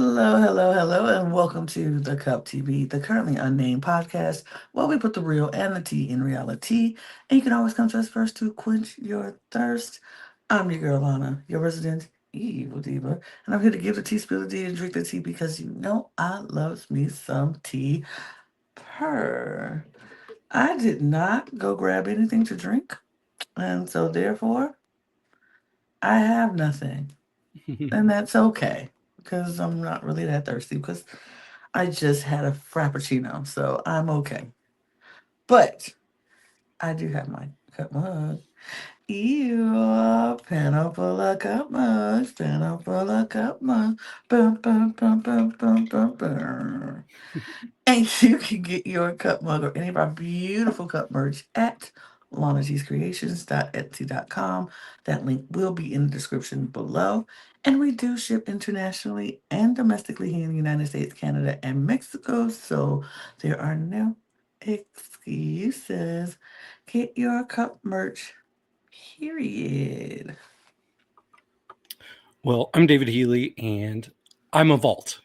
Hello, hello, hello, and welcome to the Cup TV, the Currently Unnamed Podcast, where we put the real and the tea in reality. And you can always come to us first to quench your thirst. I'm your girl, Lana, your resident evil diva, and I'm here to give the tea, spill the tea, and drink the tea because you know I loves me some tea. Purr. I did not go grab anything to drink, and so therefore I have nothing. And that's okay because I'm not really that thirsty because I just had a frappuccino, so I'm okay. But I do have my cup mug. Ew, panel full of cup mugs, panel full of cup mugs. Bum, bum, bum, bum, bum, bum, bum. And you can get your cup mug or any of our beautiful cup merch at lanagcreations.etsy.com. That link will be in the description below. And we do ship internationally and domestically here in the United States, Canada, and Mexico. So there are no excuses. Get your cup merch, period. Well, I'm David Healy, and I'm a vault.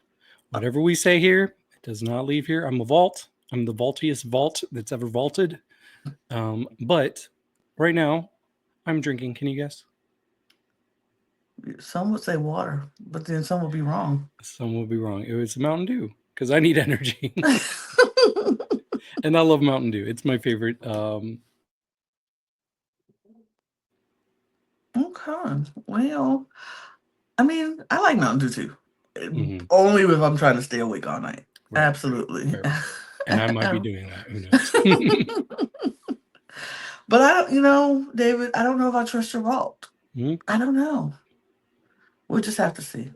Whatever we say here, it does not leave here. I'm a vault. I'm the vaultiest vault that's ever vaulted. But right now, I'm drinking. Can you guess? Some would say water, but then some would be wrong. Some will be wrong. It was Mountain Dew because I need energy, and I love Mountain Dew. It's my favorite. Okay. Well, I mean, I like Mountain Dew too. Mhm. Only if I'm trying to stay awake all night. Right, Absolutely. fair. And I might be doing that. Who knows? But I don't, David, I don't know if I trust your vault. Hmm? I don't know. We'll just have to see.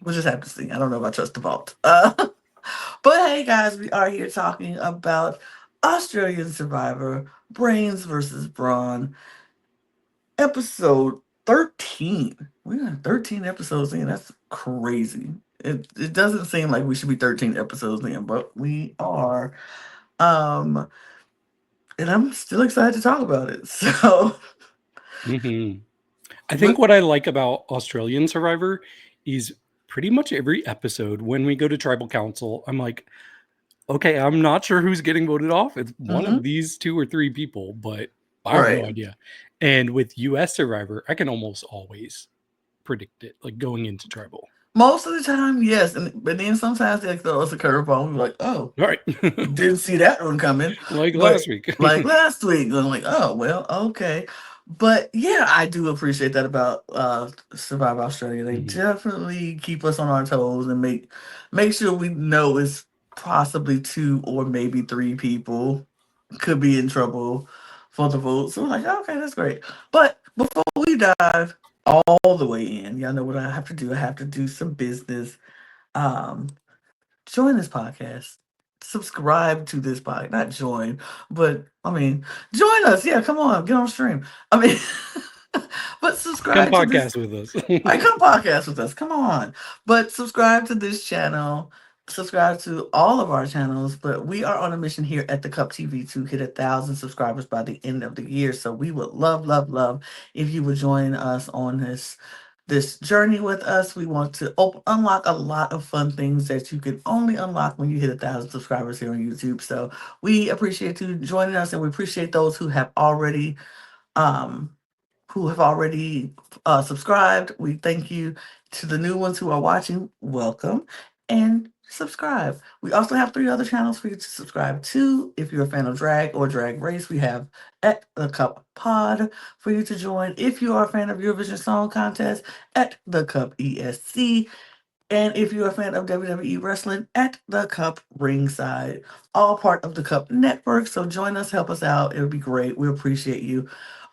We'll just have to see. I don't know if I trust the vault. But hey, guys, we are here talking about Australian Survivor, Brains versus Brawn, episode 13. We got 13 episodes in. That's crazy. It doesn't seem like we should be 13 episodes in, but we are. Um, and I'm still excited to talk about it. So, Hmm. I think but what I like about Australian Survivor is pretty much every episode when we go to tribal council, I'm like, okay, I'm not sure who's getting voted off. It's one of mhm, these two or three people, but I have right. no idea. And with US Survivor, I can almost always predict it, like going into tribal. Most of the time, yes, but then sometimes they throw us a curveball. We're like, oh, All right. didn't see that one coming. Like But last week. like last week, I'm like, oh well, okay. But yeah, I do appreciate that about Survive Australia. They Mhm. definitely keep us on our toes and make sure we know it's possibly two or maybe three people could be in trouble for the vote. So we're like, okay, that's great. But before we dive all the way in, y'all know what I have to do. I have to do some business. Um, Join this podcast. Subscribe to this podcast. Not join, but I mean, join us. Yeah, come on, get on stream. I mean, but Come subscribe to this. podcast with us. I come podcast with us. Come on, but subscribe to this channel. Subscribe to all of our channels. But we are on a mission here at the Cup TV to hit 1,000 subscribers by the end of the year. So we would love, love, love if you would join us on this journey with us. We want to unlock a lot of fun things that you can only unlock when you hit 1,000 subscribers here on YouTube. So we appreciate you joining us, and we appreciate those um who have already subscribed. We thank you. To the new ones who are watching, welcome and subscribe. We also have three other channels for you to subscribe to. If you're a fan of drag or drag race, we have at the Cup Pod for you to join. If you are a fan of Eurovision Song Contest, at the Cup ESC. And if you're a fan of WWE Wrestling, at the Cup Ringside, all part of the Cup Network. So join us, help us out. It would be great. We appreciate you.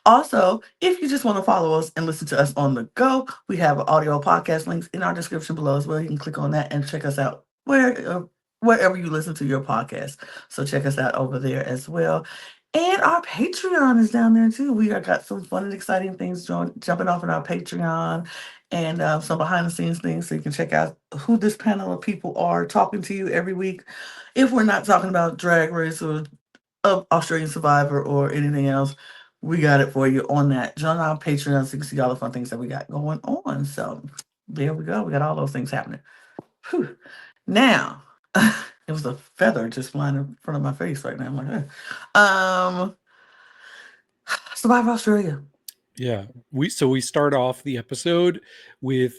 Also, if you just want to follow us and listen to us on the go, we have audio podcast links in our description below as well. You can click on that and check us out wherever you listen to your podcast. So check us out over there as well. And our Patreon is down there too. We are got some fun and exciting things jumping off in our Patreon and some behind the scenes things so you can check out who this panel of people are talking to you every week. If we're not talking about Drag Race or Australian Survivor or anything else, we got it for you on that. Join our Patreon so you can see all the fun things that we got going on. So there we go. We got all those things happening. Whew. Now, it was a feather just flying in front of my face right now. I'm like, Survivor Australia. Yeah. We start off the episode with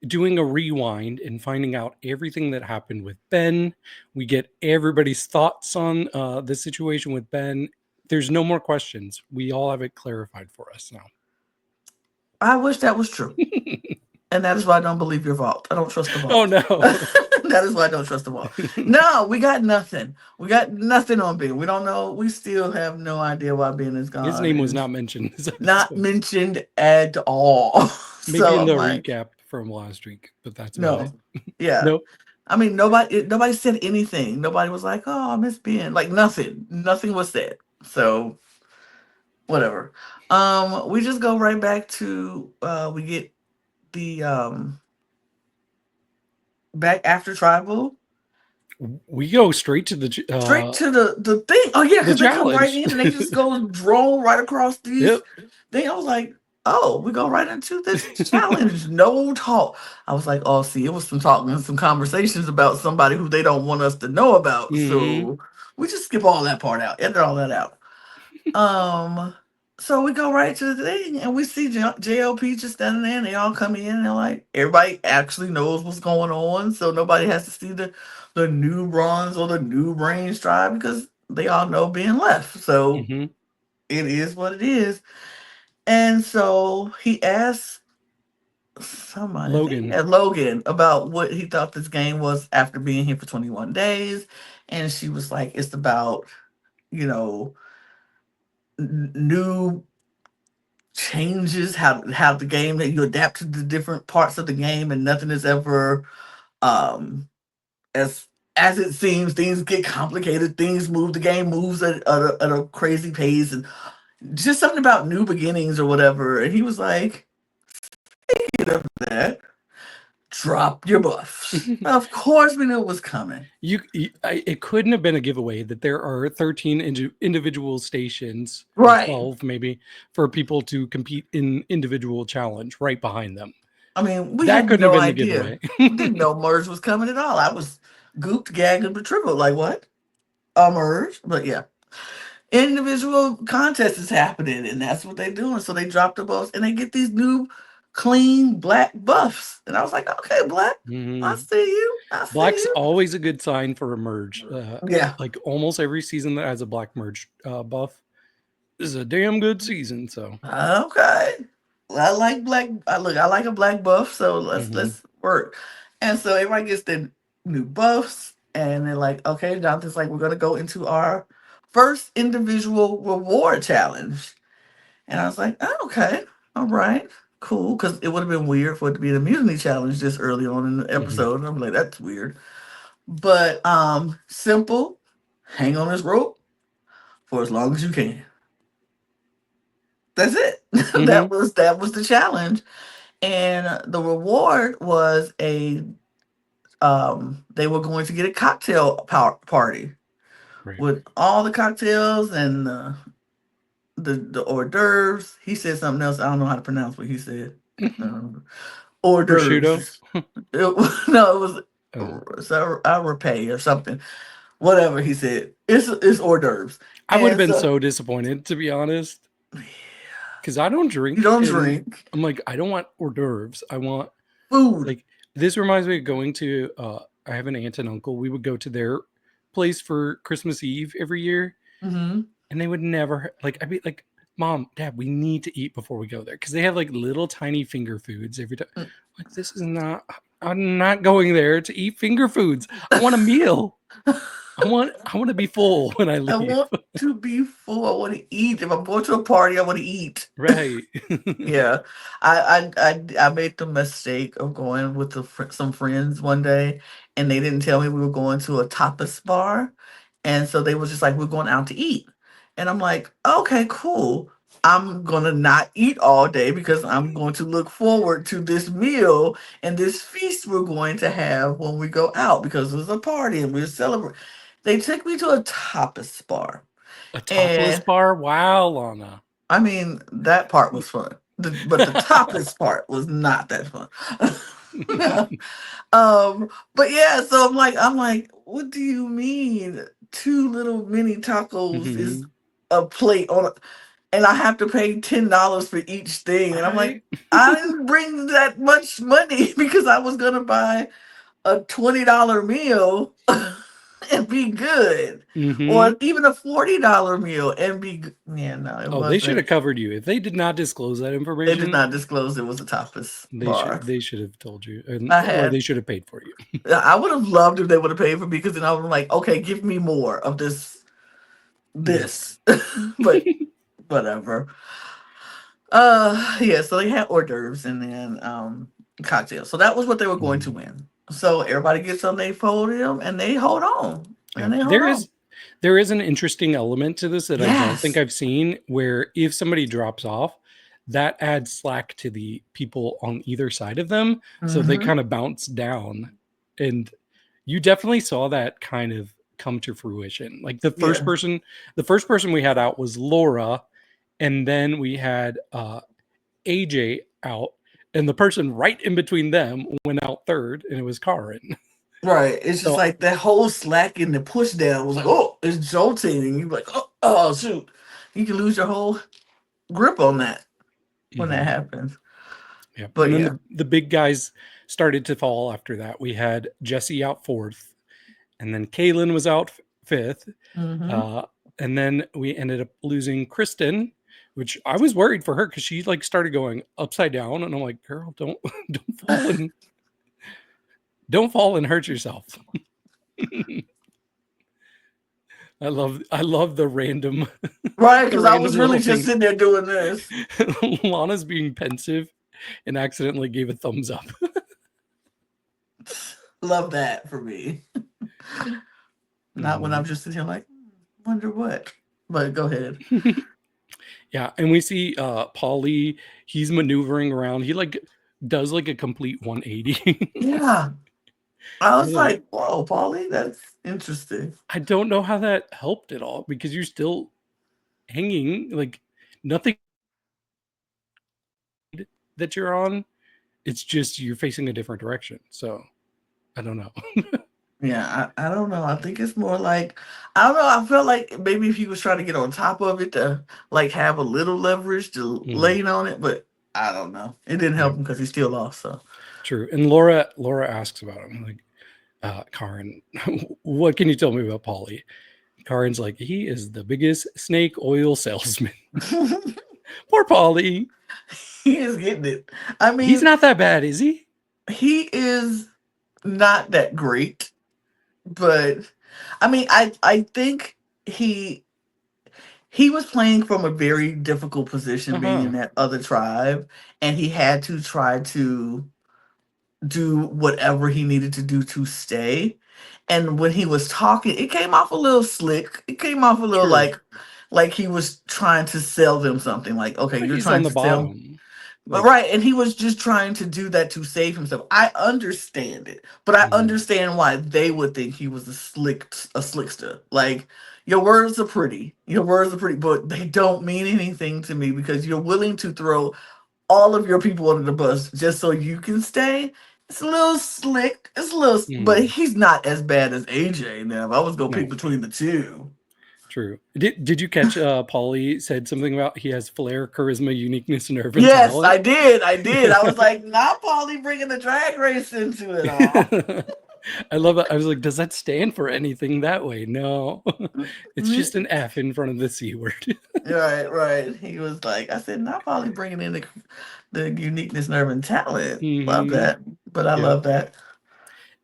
doing a rewind and finding out everything that happened with Ben. We get everybody's thoughts on the situation with Ben. There's no more questions. We all have it clarified for us now. I wish that was true. And that is why I don't believe your vault. I don't trust the Oh vault. no. That is why I don't trust the vault. No, we got nothing. We got nothing on Ben. We don't know. We still have no idea why Ben is His gone. name was And not mentioned this not episode. mentioned at all. Maybe So in I'm the like, recap from last week, but that's about it. no. Yeah. Nope. I mean, nobody said anything. Nobody was like, "Oh, I miss Ben." Like nothing. Nothing was said. So whatever. We just go right back to we get the back after tribal. We go straight to Straight to the thing. Oh yeah, the because they come right challenge. in and they just go drone right across these Yep. things. I was like, oh, we go right into this challenge. No talk. I was like, oh, see, it was some talking and some conversations about somebody who they don't want us to know about. Hmm. So we just skip all that part out, edit all that out. Um, so we go right to the thing and we see JLP just standing there and they all come in and they're like, everybody actually knows what's going on. So nobody has to see the new bronze or the new range tribe because they all know being left. So Hmm. it is what it is. And so he asked somebody, I think Logan. Logan, about what he thought this game was after being here for 21 days. And she was like, it's about, you know, new changes, how the game that you adapt to the different parts of the game and nothing is ever um as it seems. Things get complicated, things move, the game moves at a crazy pace, and just something about new beginnings or whatever. And he was like, speaking of that, drop your buffs. Of course we knew it was coming. It couldn't have been a giveaway that there are 13 individual stations, or Right. 12 maybe, for people to compete in individual challenge right behind them. I mean, we That had couldn't have no been the idea. giveaway. We didn't know merge was coming at all. I was gooped, gagged, and betribbled. Like, what? A merge? But yeah. Individual contest is happening, and that's what they're doing. So they drop the buffs and they get these new clean black buffs. And I was like, okay, black, I Hmm. see you. I see Black's you. always a good sign for a merge. Yeah. Like almost every season that has a black merge buff is a damn good season. So, Okay. I like black. I like a black buff, so hmm. let's work. And so everybody gets their new buffs, and they're like, okay, Jonathan's like, we're gonna go into our first individual reward challenge. And I was like, oh, okay, all right, cool. Because it would have been weird for it to be the mutiny challenge this early on in the Hmm. episode. And I'm like, that's weird. But simple, hang on this rope for as long as you can. That's it. Hmm. That was the challenge. And the reward was a they were going to get a cocktail party Right. with all the cocktails and the hors d'oeuvres. He said something else. I don't know how to pronounce what he said. Hors Prosciutto. d'oeuvres. No, it Uh, was a repay or something. Whatever he said. It's hors d'oeuvres. I would have And been so so disappointed, to be honest, because I don't you drink. don't And drink I'm like, I don't want hors d'oeuvres. I want, food. like, this reminds me of going to, I have an aunt and uncle. We would go to their place for Christmas Eve every year, Hmm. and they would never, like, I'd be like, Mom, Dad, we need to eat before we go there, because they have like little tiny finger foods every time. Like, this is not, I'm not going there to eat finger foods. I want a meal. I want to be full when I I leave. want to be full. I want to eat. If I'm going to a party, I want to eat. Right. Yeah, I made the mistake of going with some friends one day, and they didn't tell me we were going to a tapas bar, and so they was just like, we're going out to eat, and I'm like, okay, cool. I'm gonna not eat all day because I'm going to look forward to this meal and this feast we're going to have when we go out because it was a party and we're celebrating. They took me to a tapas bar, A topless and bar? Wow, Lana. I mean, that part was fun. But the topless part was not that fun. But yeah, so I'm like, what do you mean? Two little mini tacos is Mhm. a plate on, and I have to pay $10 for each thing, and I'm like, Right? I didn't bring that much money because I was gonna buy a $20 meal and be good, or Mhm. even a $40 meal and be good. Yeah, no, it Oh, they should wasn't. have covered you. If they did not disclose that They did information, not disclose it was a tapas bar. they should have told you, I or had they should have paid for you. I would have loved if they would have paid for me because then I was like, okay, give me more of this, Yeah. this. But whatever. Yeah, so they had hors d'oeuvres and then cocktails. So that was what they were going to Mhm. win. So everybody gets on their podium and they hold on. Yeah. And they hold on. There is an interesting element to this that I don't think Yes. I've seen where if somebody drops off, that adds slack to the people on either side of them. So they Mm-hmm. kind of bounce down. And you definitely saw that kind of come to fruition. Like Yeah. the first person we had out was Laura, and then we had AJ out, and the person right in between them went out third, and it was Karin. Right. It's just So like that whole slack and the push down was like, oh, it's jolting. And you're like, oh, shoot. You can lose your whole grip on that when that mhm, happens. yeah, But and then yeah. the big guys started to fall after that. We had Jesse out fourth, and then Kaylin was out fifth, Mm-hmm. uh, and then we ended up losing Kristen, which I was worried for her because she like started going upside down, and I'm like, girl, don't don't fall and hurt yourself. I love Right. the Because I was random really little just things. sitting there doing this. Lana's being pensive and accidentally gave a thumbs up. Love that for me. Not when Mhm. I'm just sitting here like, wonder what. But go ahead. Yeah, and we see Paulie, he's maneuvering around. He like does like a complete 180. Yeah. I You're was like, like, whoa, Polly, that's interesting. I don't know how that helped at all because you're still hanging like nothing that you're on. It's just you're facing a different direction. So I don't know. Yeah, I don't know. I think it's more like, I don't know. I felt like maybe if he was trying to get on top of it to like have a little leverage to Mhm. lean on it, but I don't know. It didn't help Yep, him because he still lost. So true. And Laura asks about him like, Karin, what can you tell me about Paulie? Karin's like, he is the biggest snake oil salesman. Poor Paulie. he is getting it. I He's mean, not that bad, is he? he is not that great, but I mean, I think he was playing from a very difficult position being in Uh-huh. that other tribe, and he had to try to do whatever he needed to do to stay. And when he was talking, it came off a little slick. It came off a little Sure. like he was trying to sell them something. Like, okay, But you're he's trying on the to sell. bottom. But Like, right, and he was just trying to do that to save himself. I understand it, but I mhm, understand why they would think he was a slickster. Like, your words are pretty, but they don't mean anything to me because you're willing to throw all of your people under the bus just so you can stay. It's a little slick. It's a little, but mhm. he's not as bad as AJ. Now, if I was gonna No, pick between the two, true. Did you catch Paulie said something about he has flair, charisma, uniqueness, nerve, and yes, talent? I did. I did. I was like, not Polly bringing the drag race into it all. I love it. I was like, does that stand for anything that way? No. It's just Mm, an F in front of the C word. right, right. He was like, I said, not Polly bringing in the uniqueness, nerve, and talent. Love Hmm. that. But I Yeah. love that.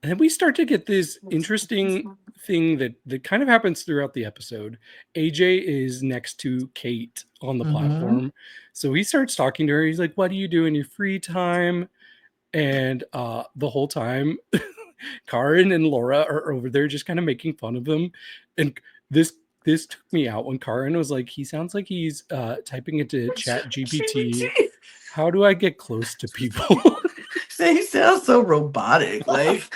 And then we start to get this interesting thing that kind of happens throughout the episode. AJ is next to Kate on the Mm-hmm. platform. So he starts talking to her. He's like, what do you do in your free time? And the whole time, Karin and Laura are over there just kind of making fun of him. And this this took me out when Karin was like, he sounds like he's typing into Chat GPT. GPT. How do I get close to people? See, he sounds so robotic. Like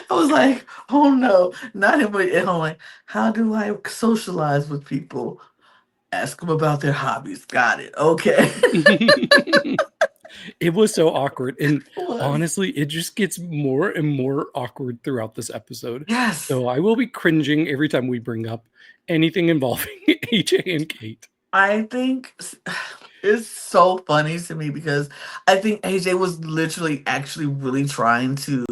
I was like, oh no, not him. But I'm like, how do I socialize with people? Ask them about their hobbies. Got it. Okay. It was so awkward. And It was. honestly, it just gets more and more awkward throughout this episode. Yes. So I will be cringing every time we bring up anything involving AJ and Kate. I think it's so funny to me because I think AJ was literally actually really trying to,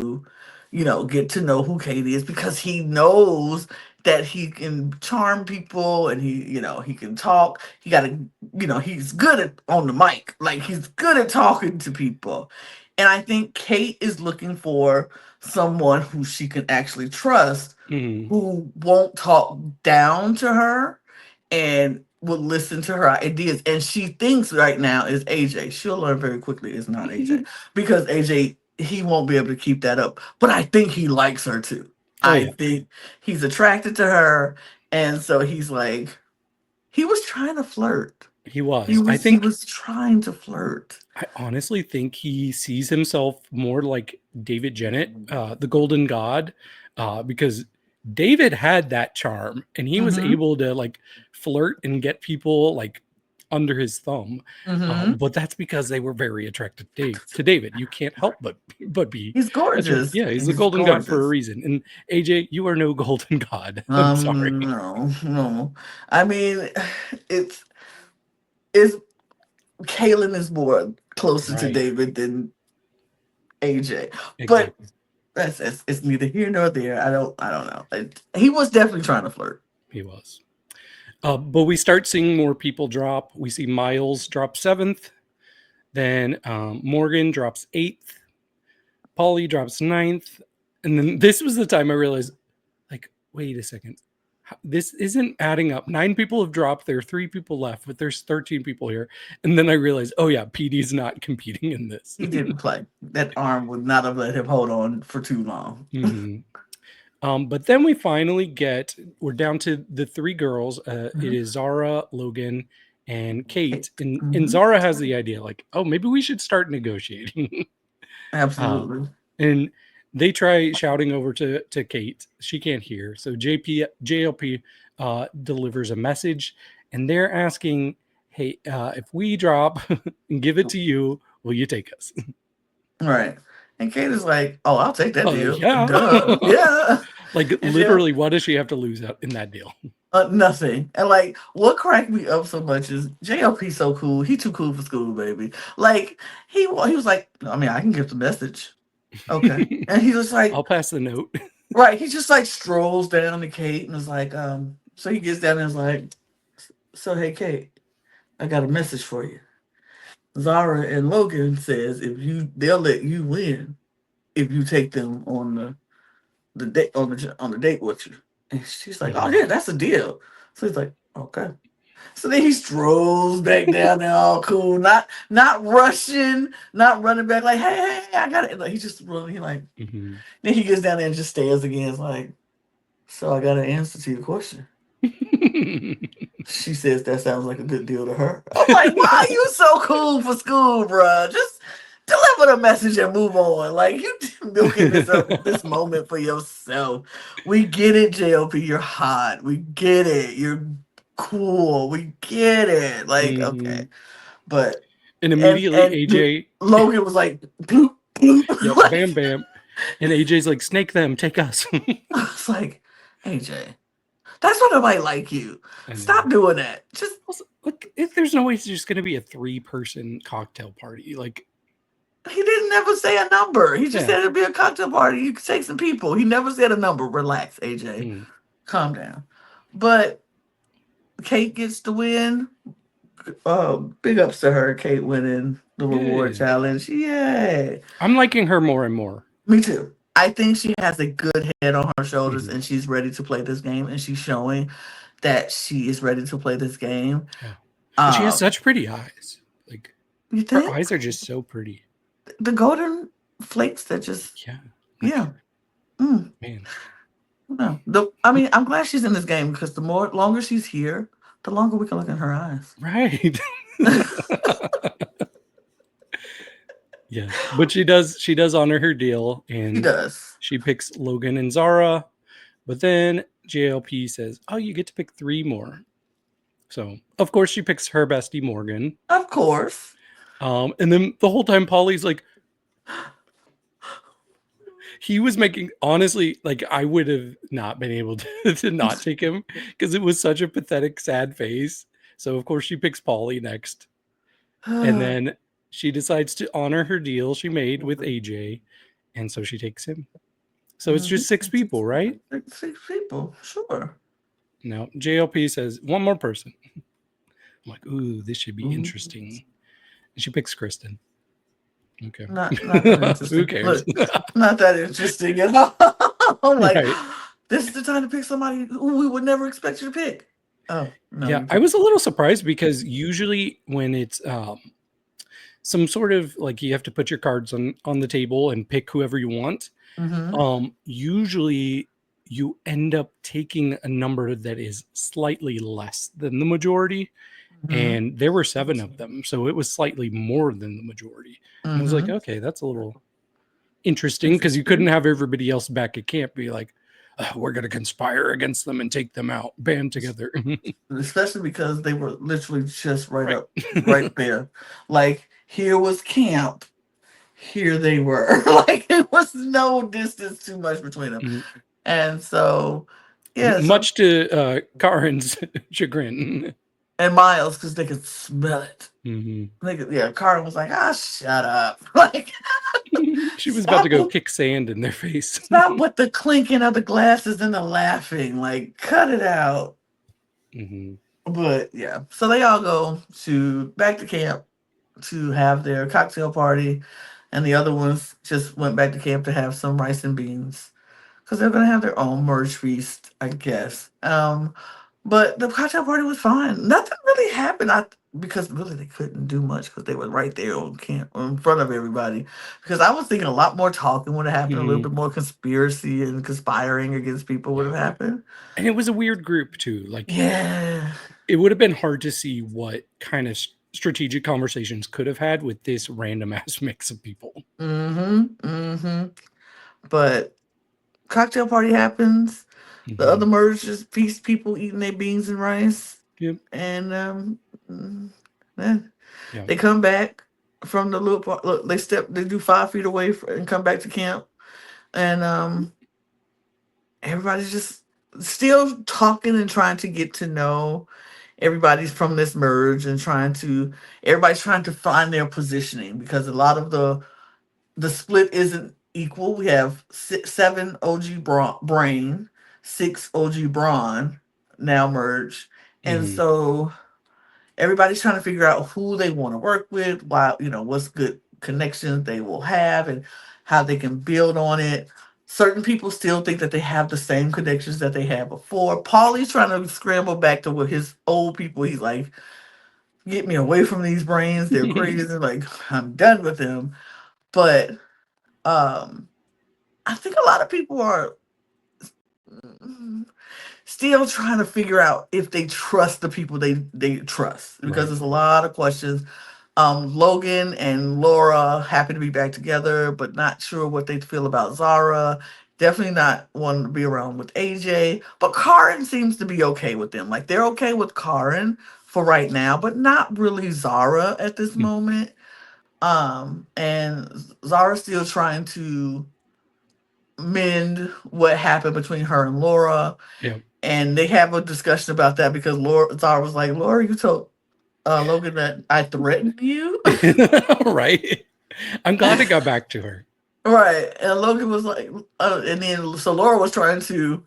get to know who Kate is because he knows that he can charm people and he can talk. He got to, he's good at on the mic. Like he's good at talking to people. And I think Kate is looking for someone who she can actually trust Mhm. who won't talk down to her and will listen to her ideas. And she thinks right now is AJ. She'll learn very quickly it's not AJ because AJ, he won't be able to keep that up. But I think he likes her too. Oh I yeah, think he's attracted to her. And so he's like, he was trying to flirt. he He was. I was he think was trying to flirt. I honestly think he sees himself more like David Jennett, the Golden God, because David had that charm and he was Mm-hmm. able to like flirt and get people like under his thumb. Mm-hmm. But that's because they were very attracted to David. You can't help but be He's attracted. gorgeous. Yeah, he's the He's Golden God for a gorgeous. reason. And AJ, you are no Golden God. I'm sorry. No, no. I mean, it's it's Kaylin is more closer to Right. David than AJ, but Exactly. that's it's neither here nor there. I don't know. He was definitely trying to flirt. He was. But we start seeing more people drop. We see Miles drop 7th. Then Morgan drops 8th. Polly drops 9th. And then this was the time I realized, like, wait a second. This isn't adding up. 9 people have dropped. There are 3 people left, but there's 13 people here. And then I realized, oh yeah, PD's not competing in this. He didn't play. That arm would not have let him hold on for too long. Mhm. But then we're down to the 3 girls. It Mhm. is Zara, Logan, and Kate. And Mhm. Zara has the idea, like, oh, maybe we should start negotiating. um, Absolutely. and they try shouting over to Kate. She can't hear. So JLP delivers a message, and they're asking, hey, if we drop and give it to you, will you take us? Right. And Kate is like, "Oh, I'll take that Oh, deal. yeah. Duh. Yeah." Like, And she'll literally, what does she have to lose out in that deal? nothing. And like, what cracked me up so much is JLP so cool. He too cool for school, baby. Like he was like, I mean, I can give the message. Okay. And he was like, I'll pass the note. right. He just like strolls down to Kate and is like, so he gets down and is like, so hey Kate, I got a message for you. Zara and Logan says they'll let you win if you take them on the date on the date with you. And she's like, oh Mhm. yeah, that's a deal. So he's like, okay. So then he strolls back down there all cool, not rushing, not running back like, hey, I got it. Like he just really he like Mhm. then he gets down there and just stares again. It's like, so I got an answer to your question. She says that sounds like a good deal to her. I'm like, why are you so cool for school, bruh? Just deliver the message and move on. Like you milking this moment for yourself. We get it, JLP. You're hot. We get it. You're cool. We get it. Like okay, Mhm. but And and immediately and AJ, Logan was like, bloop, bloop. yep, bam, Like bam. And AJ's like, snake them, take us. I was like, AJ, that's not nobody like you. I Stop know. doing that. Just Also, like, if there's no way it's just going to be a 3-person cocktail party, like, he didn't never say a number. He just yeah. said it'd be a cocktail party. You could take some people. He never said a number. Relax, AJ. Mm. Calm down. But Kate gets the win. Big ups to her. Kate winning the reward Yeah. challenge. Yay. I'm liking her more and more. Me too. I think she has a good head on her shoulders Mhm. and she's ready to play this game and she's showing that she is ready to play this game. Yeah. And she has Um, such pretty eyes. Like, you her think? eyes are just so pretty. The golden flakes that just Yeah. yeah. Like, Mm. man. No, I mean, I'm glad she's in this game because the longer she's here, the longer we can look in her eyes. Right. Yeah. But she does honor her deal She and does, she picks Logan and Zara. But then JLP says, oh, you get to pick 3 more. So, of course, she picks her bestie, Morgan. of course. And then the whole time Polly's like, he was making, honestly, like I would have not been able to not take him because it was such a pathetic, sad face. So of course she picks Polly next. And then she decides to honor her deal she made with AJ. And so she takes him. So it's just 6 people, right? 6 people, sure. No, JLP says one more person. I'm like, ooh, this should be Mhm. interesting. And she picks Kristen. Okay. Not that Who interesting. cares? Look, not that interesting at all. I'm like, Right. this is the time to pick somebody who we would never expect you to pick. Oh no, Yeah, you I picked. was a little surprised because usually when it's some sort of like you have to put your cards on the table and pick whoever you want, Mm-hmm. usually you end up taking a number that is slightly less than the majority, Mm-hmm. and there were 7 of them, so it was slightly more than the majority. And I was like, Mm-hmm. okay, that's a little interesting because you couldn't have everybody else back at camp be like, we're going to conspire against them and take them out, band together. Especially because they were literally just right Right. up, right there. Like here was camp, here they were. Like it was no distance too much between them, Mhm. and so yeah. So Much to Karin's chagrin. and Miles because they could smell it. Mhm. Yeah, Karen was like, "Ah, shut up!" Like, She was about to stop go with kick sand in their face. stop with the clinking of the glasses and the laughing. Like, cut it out. Mhm. But yeah, so they all go to back to camp to have their cocktail party, and the other ones just went back to camp to have some rice and beans because they're gonna have their own merge feast, I guess. But the cocktail party was fine. Nothing really happened. Because really they couldn't do much because they were right there on camp in front of everybody. Because I was thinking a lot more talking would have happened, a little Mhm. bit more conspiracy and conspiring against people would Yeah. have happened. And it was a weird group too. Like Yeah. it would have been hard to see what kind of strategic conversations could have had with this random ass mix of people. Mm-hmm. Mm-hmm. But cocktail party happens. The other Mhm. merge just feast people eating their beans and rice. Yep. And mm, then Yeah. they come back from the little part. Look, they do 5 feet away and come back to camp. And everybody's just still talking and trying to get to know everybody's from this merge and everybody's trying to find their positioning because a lot of the split isn't equal. We have 7 OG Brain, 6 OG Brawn now merged, and Mhm. so everybody's trying to figure out who they want to work with, why what's good connections they will have, and how they can build on it. Certain people still think that they have the same connections that they had before. Paulie's trying to scramble back to what his old people. He's like, "Get me away from these brains. They're crazy. Like I'm done with them." But um I think a lot of people are mm, still trying to figure out if they trust the people they trust because Right. there's a lot of questions. Logan and Laura happy to be back together, but not sure what they feel about Zara. Definitely not wanting to be around with AJ, but Karen seems to be okay with them. Like they're okay with Karen for right now, but not really Zara at this Mm. moment. And Zara's still trying to mend what happened between her and Laura. Yeah. And they have a discussion about that because Zara was like, Laura, you told Logan that I threatened you. Right. I'm glad it got back to her. Right. And Logan was like, and then so Laura was trying to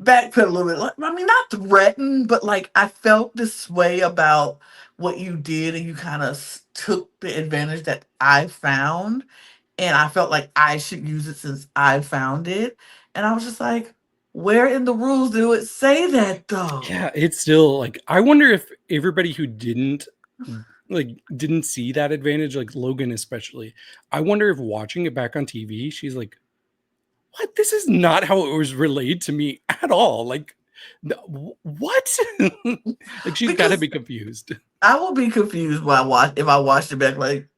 backpedal a little bit. Like, I mean, not threaten, but like, I felt this way about what you did, and you kind of took the advantage that I found. And I felt like I should use it since I found it. And I was just like, where in the rules do it say that though? Yeah, it's still like I wonder if everybody who didn't see that advantage, like Logan especially, I wonder if watching it back on TV, she's like, "What? This is not how it was relayed to me at all." Like, what? Like she's got to Because be confused. I will be confused when if I watched it back, like,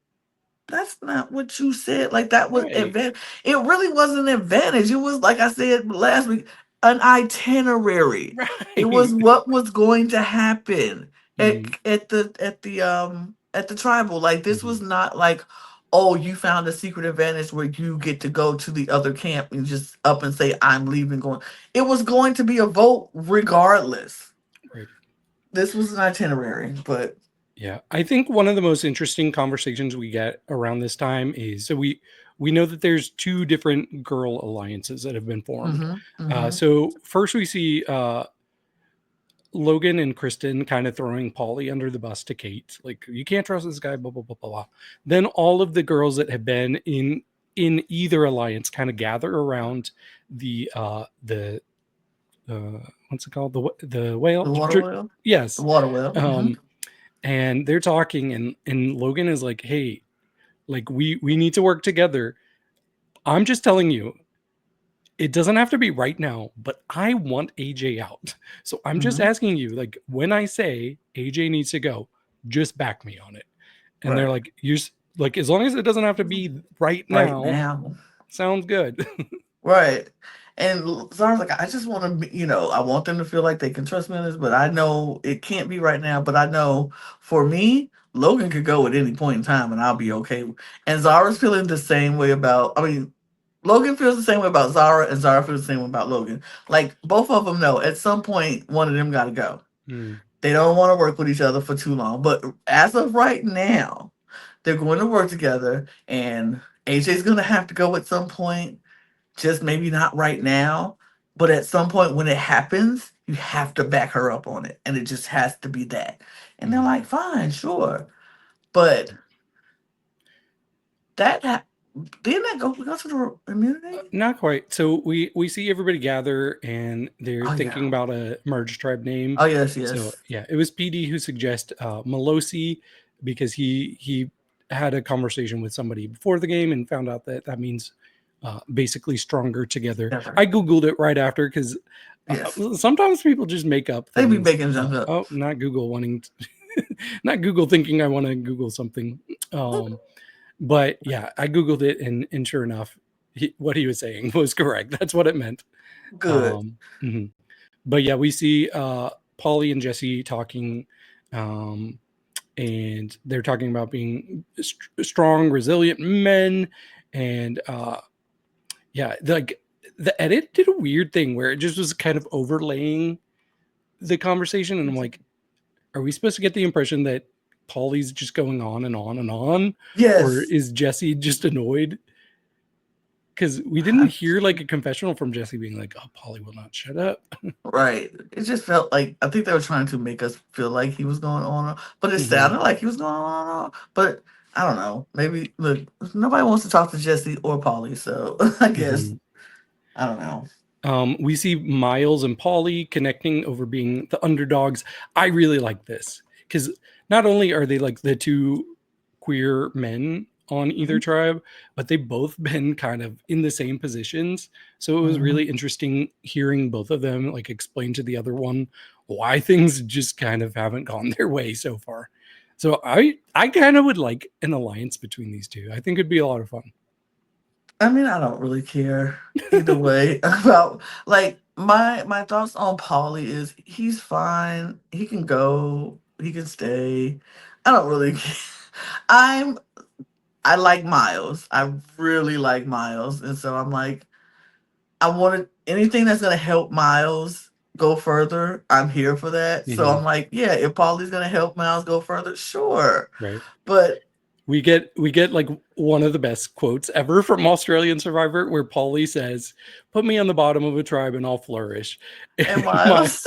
that's not what you said. Like that was Right. advantage. It really wasn't an advantage. It was like I said last week, an itinerary. It was Right. what was going to happen at Mhm. at the at the tribal. Like this was not like, oh, you found a secret advantage where you get to go to the other camp and just up and say, I'm leaving going. It was going to be a vote regardless. Right. This was an itinerary, but Yeah, I think one of the most interesting conversations we get around this time is so we know that there's two different girl alliances that have been formed. mm-hmm, mm-hmm. So first we see Logan and Kristen kind of throwing Polly under the bus to Kate, like you can't trust this guy, blah blah blah blah blah. Then all of the girls that have been in either alliance kind of gather around the what's it called, the whale. The water wheel. The Yes. water wheel. Mm-hmm. Um, and they're talking and Logan is like, hey, like we need to work together. I'm just telling you, it doesn't have to be right now, but I want AJ out. So I'm just Mm-hmm. asking you, like when I say AJ needs to go, just back me on it. And they're Right. like, like as long as it doesn't have to be right Right now, now. sounds good. Right. And Zara's like, I just want to be, I want them to feel like they can trust me in this, but I know it can't be right now. But I know for me, Logan could go at any point in time and I'll be okay. And Zara's feeling the same way about, I mean, Logan feels the same way about Zara and Zara feels the same way about Logan. Like both of them know at some point, one of them got to go. Mm, They don't want to work with each other for too long. But as of right now, they're going to work together and AJ's going to have to go at some point, just maybe not right now, but at some point when it happens, you have to back her up on it, and it just has to be that. And they're mm. like, fine, sure, but that didn't that go to the immunity? Not quite. So we see everybody gather and they're Oh thinking yeah. about a merge tribe name. Oh yes, So yes. yeah, it was PD who suggested Melosi because he had a conversation with somebody before the game and found out that that means basically stronger together. Never. I googled it right after because Yes. sometimes people just make up They be things. making junk up. Oh, not Google wanting, not Google thinking I want to Google something. But yeah, I googled it and sure enough, what he was saying was correct. That's what it meant. Good. Mhm. But yeah, we see Polly and Jesse talking, and they're talking about being strong, resilient men, and yeah, like the edit did a weird thing where it just was kind of overlaying the conversation, and I'm like, are we supposed to get the impression that Polly's just going on and on and on, or Yes. is Jesse just annoyed? Because we didn't hear like a confessional from Jesse being like, "Oh, Polly will not shut up." Right. It just felt like I think they were trying to make us feel like he was going on, but it Mhm. sounded like he was going on. But I don't know. Maybe look, nobody wants to talk to Jesse or Polly, so I guess Mhm. I don't know. We see Miles and Polly connecting over being the underdogs. I really like this because not only are they like the two queer men on either Mhm. tribe, but they've both been kind of in the same positions. So it was Mhm. really interesting hearing both of them like explain to the other one why things just kind of haven't gone their way so far. So I kind of would like an alliance between these two. I think it'd be a lot of fun. I mean, I don't really care either way about like my thoughts on Polly is he's fine. He can go. He can stay. I don't really. I'm. I like Miles. I really like Miles, and so I'm like, I wanted anything that's gonna help Miles go further. I'm here for that. So Mhm. I'm like, yeah, if Polly's gonna help Miles go further, sure. Right. But We get like one of the best quotes ever from Australian Survivor where Paulie says, "Put me on the bottom of a tribe and I'll flourish." and And Miles,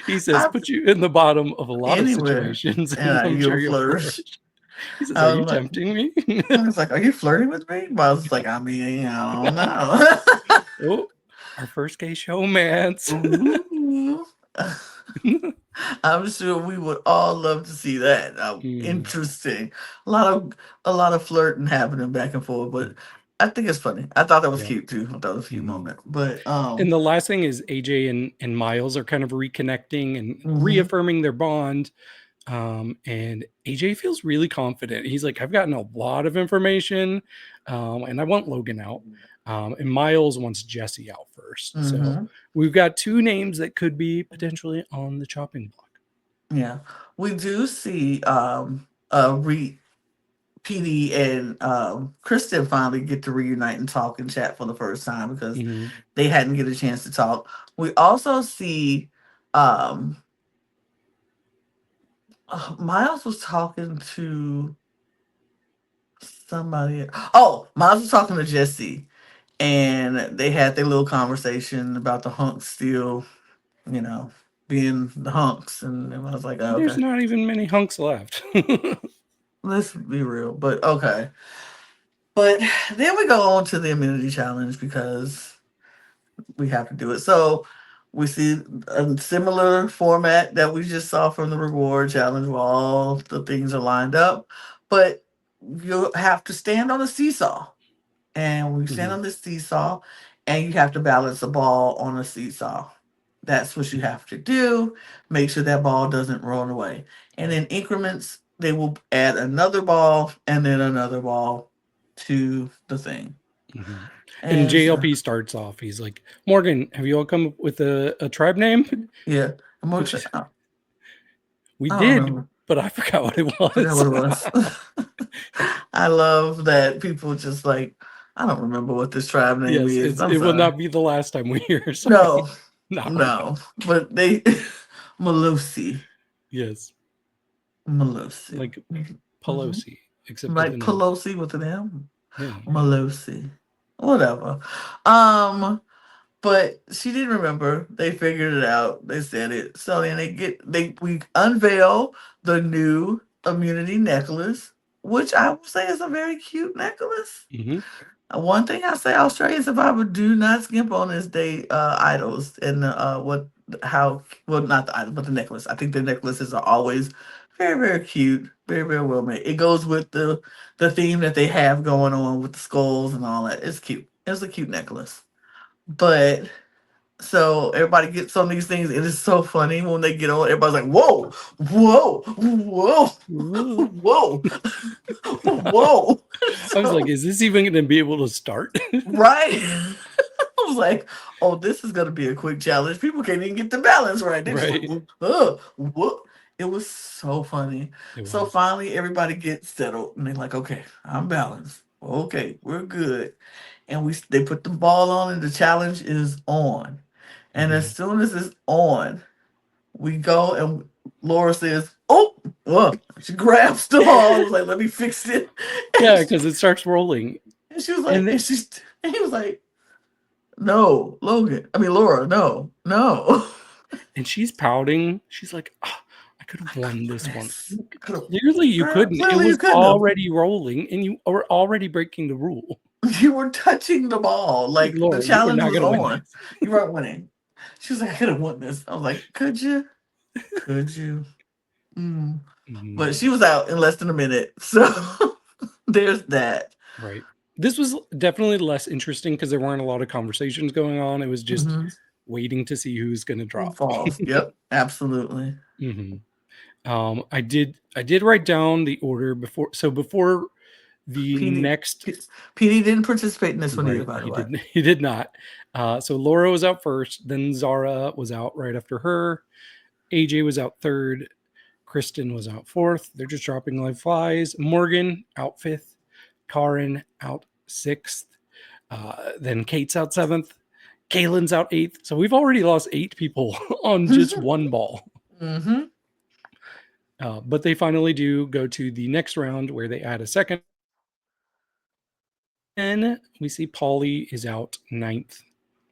he says, I "Put you in the bottom of a lot of anywhere, situations and and I'm sure you'll you'll flourish. flourish." He says, "Are I you was like, tempting me?" I was like, are you flirting with me? Miles was like, I mean, I don't know. Oh, our first gay showmance. Ooh. I'm sure we would all love to see that. Mm, Interesting. A lot of a lot of flirting happening back and forth, but I think it's funny. I thought that was yeah. cute too. I thought it was a cute Mhm. moment. But And the last thing is AJ and Miles are kind of reconnecting and mhm, reaffirming their bond. And AJ feels really confident. He's like, I've gotten a lot of information, and I want Logan out. And Miles wants Jesse out first. So mhm. we've got two names that could be potentially on the chopping block. Yeah. We do see PD and Kristen finally get to reunite and talk and chat for the first time because Hmm. they hadn't get a chance to talk. We also see um, Miles was talking to somebody. Oh, Miles was talking to Jesse, and they had their little conversation about the hunks still, you know, being the hunks. And I was like, oh, There's okay, not even many hunks left. let's be real. But okay. But then we go on to the immunity challenge because we have to do it. So we see a similar format that we just saw from the reward challenge where all the things are lined up, but you have to stand on a seesaw. And we stand Hmm. on this seesaw and you have to balance a ball on a seesaw. That's what you have to do. Make sure that ball doesn't roll away. And in increments, they will add another ball and then another ball to the thing. Hmm. And And so, JLP starts off. He's like, Morgan, have you all come up with a tribe name? yeah, I'm gonna Which say, is, we I don't did, remember. but I forgot what it I forgot what was. it was. I love that people just like, I don't remember what this tribe name Yes, is. I'm it will sorry. not be the last time we hear somebody No, not remember. no. But they, Malusi. Yes, Malusi. like Hmm. Pelosi, except with Like an M. Pelosi with an M. Yeah. Malusi. Whatever. Um, but she didn't remember. They figured it out. They said it. So then we unveil the new immunity necklace, which I would say is a very cute necklace. Hmm. One thing I say, Australian Survivor, do not skimp on this day idols and what how well not the idol but the necklace. I think the necklaces are always very very cute, very very well made. It goes with the theme that they have going on with the skulls and all that. It's cute. It's a cute necklace. But so everybody gets on these things, and it's so funny when they get on. Everybody's like, "Whoa, whoa, whoa, whoa, whoa!" I was like, So is this even going to be able to start? right, I was like, "Oh, this is gonna be a quick challenge. People can't even get the balance right. They're just like, Right. whoop." It was so funny. It So was. finally, everybody gets settled, and they're like, "Okay, I'm balanced. Okay, we're good." And they put the ball on, and the challenge is on. And as Hmm. soon as it's on, we go and Laura says, "Oh, she grabs the ball and was like, let me fix it." And Yeah, she, because it starts rolling. and she was like, And and she's, and he was like, "No, Logan. I mean, Laura, no, no." and she's pouting. She's like, "Ah, I could I have couldn't won do this one." this. Clearly, you Girl, couldn't. It clearly you was couldn't have. already rolling, and you were already breaking the rule. You were touching the ball. Like, Like the Laura, you were challenge not was going to win on. this. You weren't winning. She was like, "I could have won this." I was like, "Could you? Could you?" Mm. Mhm. But she was out in less than a minute. So there's that. Right. This was definitely less interesting because there weren't a lot of conversations going on. It was just Hmm. waiting to see who's going to Who drop. falls? Yep, absolutely. Hmm. I did write down the order before. So before the PD, next, PD didn't participate in this one either, right, by the he way. did. He did not. So Laura was out first. Then Zara was out right after her. AJ was out third. Kristen was out fourth. They're just dropping like flies. Morgan out fifth. Karin out sixth. Then Kate's out seventh. Kaylin's out eighth. So we've already lost 8 people on just one ball. Mm-hmm. But they finally do go to the next round where they add a second. And we see Polly is out ninth.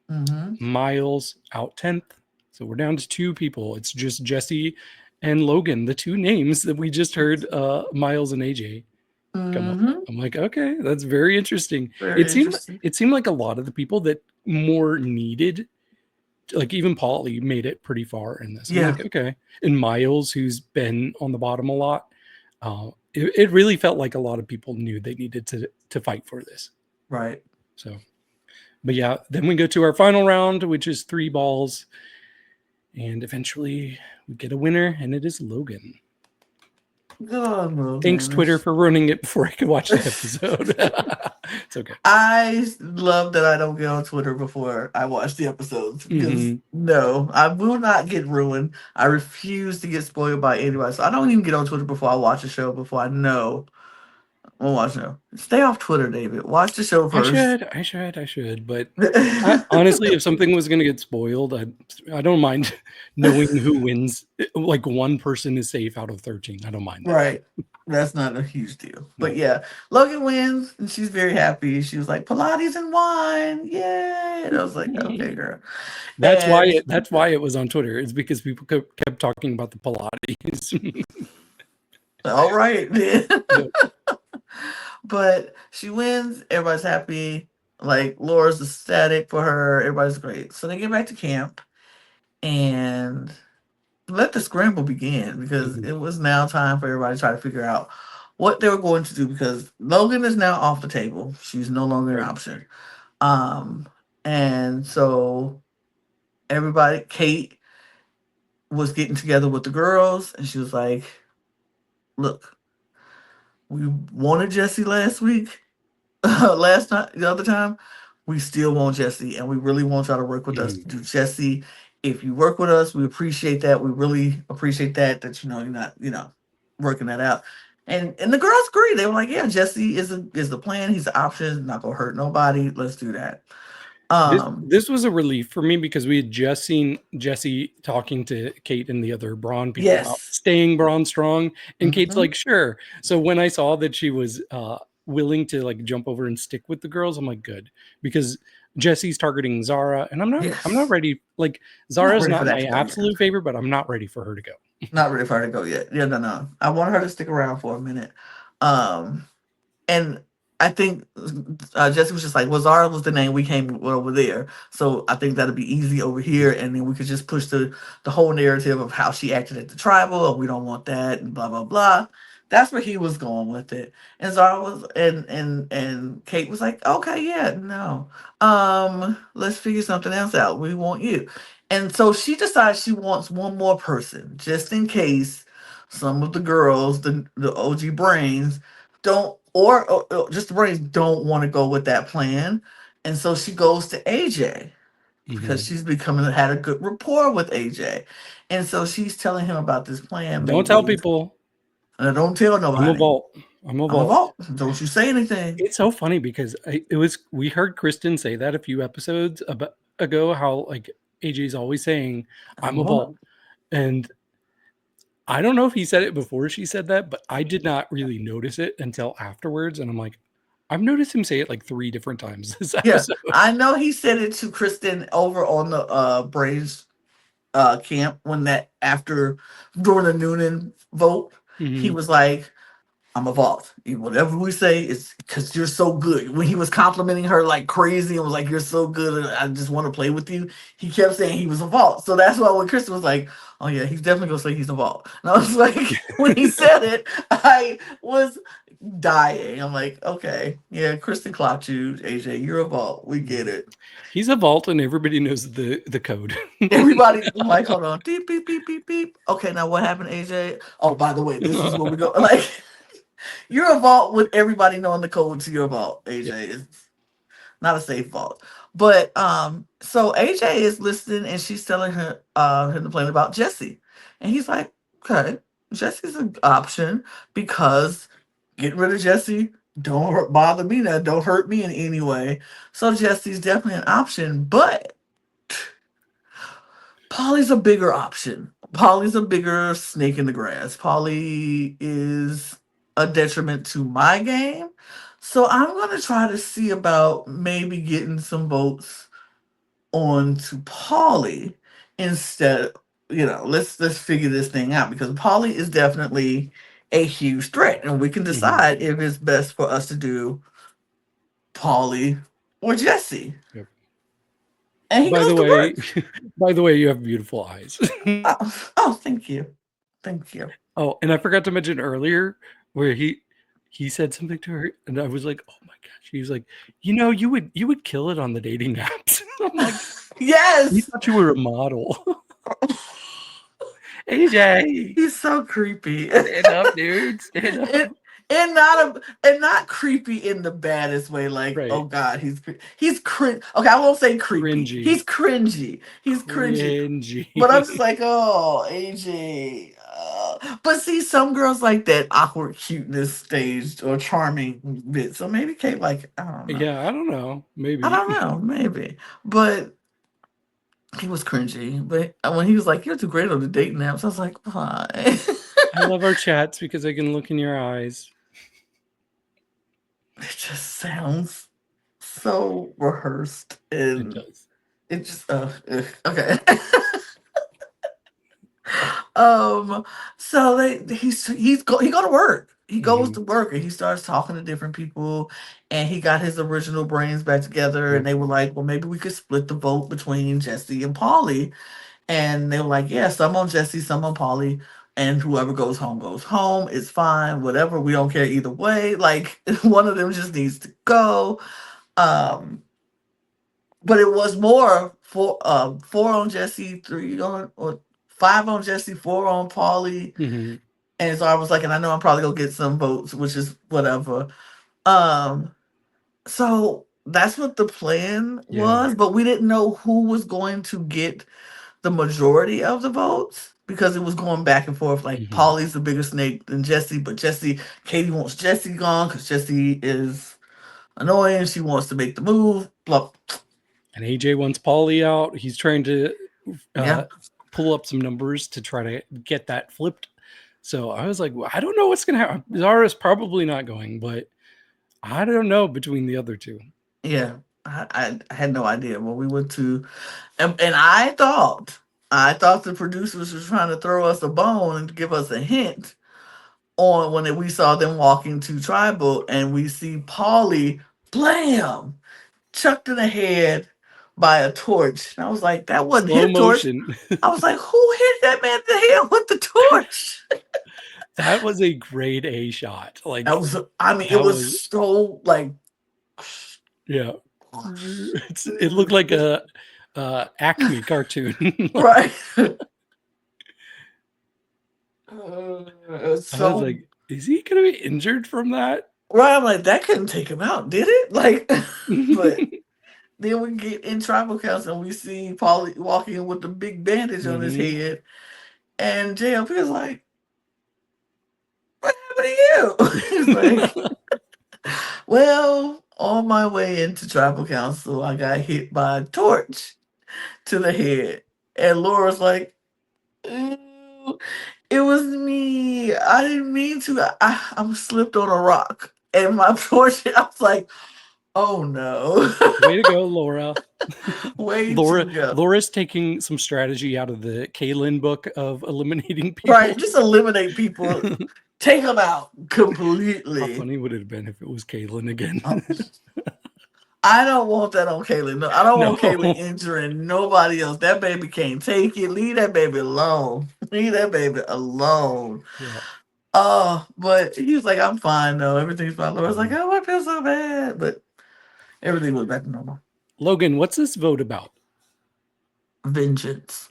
Mm-hmm. Miles out 10th. So we're down to 2 people. It's just Jesse and Logan, the 2 names that we just heard Miles and AJ come up with. Mm-hmm. I'm like, okay, that's very interesting. Very It seemed interesting. it seemed like a lot of the people that more needed, like even Polly made it pretty far in this. I'm Yeah, like, okay. And Miles, who's been on the bottom a lot, it really felt like a lot of people knew they needed to fight for this. right. So, but yeah, then we go to our final round, which is 3 balls, and eventually we get a winner, and it is Logan. Good on Thanks, Logan. Twitter, for ruining it before I could watch the episode. It's okay. I love that I don't get on Twitter before I watch the episodes because Mhm. no, I will not get ruined. I refuse to get spoiled by anybody. So I don't even get on Twitter before I watch a show before I know I'm watching it. Stay off Twitter, David. Watch the show I first. should. But honestly, if something was going to get spoiled, I don't mind knowing who wins. Like one person is safe out of 13. I don't mind that. Right. That's not a huge deal. But No. yeah, Logan wins and she's very happy. She was like, Pilates and wine. Yay. And I was like, okay, girl. And That's why it was on Twitter. It's because people kept talking about the Pilates. all right, then. Yeah. But she wins. Everybody's happy. Like Laura's ecstatic for her. Everybody's great. So they get back to camp and let the scramble begin because Mhm. it was now time for everybody to try to figure out what they were going to do because Logan is now off the table. She's no longer an Right. option. And so everybody, Kate was getting together with the girls and she was like, look, we wanted Jesse last week. Last night, the other time, we still want Jesse, and we really want y'all to work with us Mhm. to do Jesse. If you work with us, we appreciate that. We really appreciate that. That you're not working that out. And the girls agree. They were like, yeah, Jesse is the plan. He's the option. Not gonna hurt nobody. Let's do that. Um, This was a relief for me because we had just seen Jesse talking to Kate and the other Brawn people about yes. staying Brawn strong, and Kate's Hmm. like, "Sure." So when I saw that she was willing to like jump over and stick with the girls, I'm like, "Good," because Jesse's targeting Zara, and I'm not Yes. ready. Like I'm not Zara's ready for not that my to go yet. absolute favorite, but I'm not ready for her to go. Not ready for her to go yet. Yeah, no, no. I want her to stick around for a minute. Um, And I think Jesse was just like, well, Zara was the name we came with over there. So I think that'll be easy over here. And then we could just push the whole narrative of how she acted at the tribal. And we don't want that and blah, blah, blah. That's where he was going with it. And Zara was, and Kate was like, okay, yeah, no. Let's figure something else out. We want you. And so she decides she wants one more person just in case some of the girls, the OG brains, don't or just the brains don't want to go with that plan, and so she goes to AJ because Mhm. she's becoming had a good rapport with AJ, and so she's telling him about this plan. Don't tell Maybe people don't tell I'm a nobody. vault. I'm a I'm a vault. vault. Don't you say anything. It's so funny because we heard Kristen say that a few episodes ago how like AJ's always saying I'm I'm a a vault, vault. and I don't know if he said it before she said that, but I did not really notice it until afterwards, and I'm like, I've noticed him say it like 3 different times this Yeah, episode. I know he said it to Kristen over on the Braves camp when that after during the Noonan vote, he Mhm. was like, I'm a vault. Whatever we say is because you're so good. When he was complimenting her like crazy and was like, "You're so good, and I just want to play with you," he kept saying he was a vault. So that's why when Kristen was like, "Oh yeah, he's definitely gonna say he's a vault," and I was like, when he said it, I was dying. I'm like, okay, yeah, Kristen clocked you, AJ. You're a vault. We get it. He's a vault, and everybody knows the code. Everybody, I'm like, hold on, beep beep beep beep beep. Okay, now what happened, AJ? Oh, by the way, this is where we go. Like. You're a vault with everybody knowing the code to your vault, Yeah. AJ. It's not a safe vault. But so AJ is listening and she's telling her him the plan about Jesse. And he's like, okay, Jesse's an option because getting rid of Jesse don't bother me now, don't hurt me in any way. So Jesse's definitely an option, but Polly's a bigger option. Polly's a bigger snake in the grass. Polly is a detriment to my game. So I'm going to try to see about maybe getting some votes on to Polly instead. Let's figure this thing out because Polly is definitely a huge threat, and we can Mhm. decide if it's best for us to do Polly or Jesse. Yep. And he By goes the to way, work. by the way, you have beautiful eyes. Oh, thank you. Thank you. Oh, and I forgot to mention earlier where he said something to her, and I was like, "Oh my gosh!" He was like, you would kill it on the dating apps." I'm like, "We Yes. thought you were a model." AJ, He's so creepy. stand up, dude. Stand up. and, and not creepy in the baddest way. Like, oh Right. God, he's cringe. Okay, I won't say creepy. Cringy. He's cringy. He's cringy. But I'm just Cringy. like, oh, AJ. But see, some girls like that awkward cuteness staged or charming bit. So maybe Kate like, I don't know. Yeah, I don't know. I Maybe. don't know, maybe. But he was cringy. But when he was like, "You're too great on the dating apps," I was like, "Why?" I love our chats because I can look in your eyes. It just sounds so rehearsed, It and does. it just okay. So he go to work. He goes Hmm. to work and he starts talking to different people, and he got his original brains back together. And Yep. they were like, "Well, maybe we could split the vote between Jesse and Polly." And they were like, "Yeah, some on Jesse, some on Polly, and whoever goes home goes home. It's fine, whatever. We don't care either way. Like one of them just needs to go." Um, but it was more four on Jesse, three on or five on Jesse, four on Polly. Hmm. And so I was like, and I know I'm probably gonna get some votes, which is whatever. Um, so that's what the plan Yeah. was, but we didn't know who was going to get the majority of the votes because it was going back and forth. Like Hmm. Polly's the bigger snake than Jesse, but Katie wants Jesse gone because Jesse is annoying. She wants to make the move. Blah. And AJ wants Paulie out. He's trying to uh, Yeah, pull up some numbers to try to get that flipped. So I was like, well, I don't know what's going to happen. Zara's probably not going, but I don't know between the other two. yeah. I had no idea when we went to, and I thought the producers were trying to throw us a bone and give us a hint on when we saw them walking to tribal and we see Polly blam chucked in the head by a torch. And I was like, that wasn't Slow his torch. motion. I was like, who hit that man in the head with the torch? That was a grade A shot. That Like, was, I mean, it that was was, so like, yeah. It looked like a Acme cartoon. Like, right. It was I was so like, is he going to be injured from that? right. I'm like, that couldn't take him out, did it? Like, but then we get in tribal council and we see Paulie walking with the big bandage on his Hmm. head. And JLP is like, what happened to you? He's like, well, on my way into tribal council, I got hit by a torch to the head. And Laura's like, "Ooh, it was me. I didn't mean to. I'm slipped on a rock." And my torch, I was like, oh no. Way to go, Laura. Way to go. Laura's taking some strategy out of the Kaylin book of eliminating Right. people. Just eliminate people. Take them out How completely. funny would it have been if it was Kaylin again? Um, I don't want that on Kaylin. No, I don't No. want Kaylin injuring nobody else. That baby can't take it. Leave that baby alone. Leave that baby alone. Yeah. But he was like, I'm fine though. Everything's fine. Laura's like, Mhm. oh, I feel so bad. But everything was back to normal. Logan, what's this vote about? Vengeance.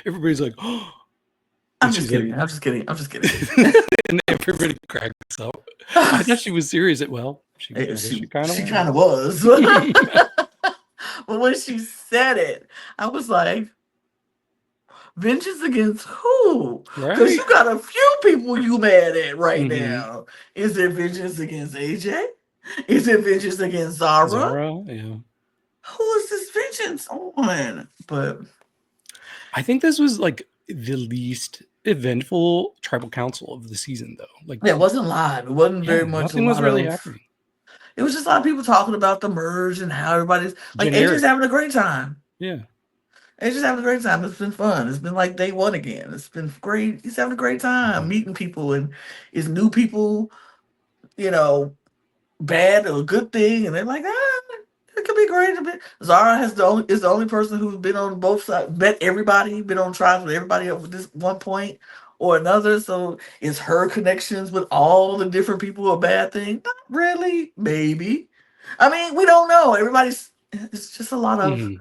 Everybody's like, oh, I'm and just she's like, kidding. I'm just kidding. I'm just kidding. and everybody cracks up. I thought she was serious. I guess she kind of She was. kind of was. But when she said it, I was like, vengeance against who? Because Right? you got a few people you mad at right Hmm. now. Is it vengeance against AJ? Is it vengeance against Zara? Zara, yeah. Who is this vengeance on? But I think this was like the least eventful tribal council of the season, though. Like, yeah, it wasn't live. It wasn't yeah, very much a nothing was lot really of. happening. It was just a lot of people talking about the merge and how everybody's like AJ's Generic. having a great time. Yeah. AJ's having a great time. It's been fun. It's been like day one again. It's been great. He's having a great time Mhm. meeting people and is new people, you know, bad or a good thing, and they're like, it could be great. Zara is the only person who's been on both sides, met everybody, been on trials with everybody up at this one point or another. So is her connections with all the different people a bad thing? Not really. Maybe. I mean, we don't know. It's just a lot of Mhm.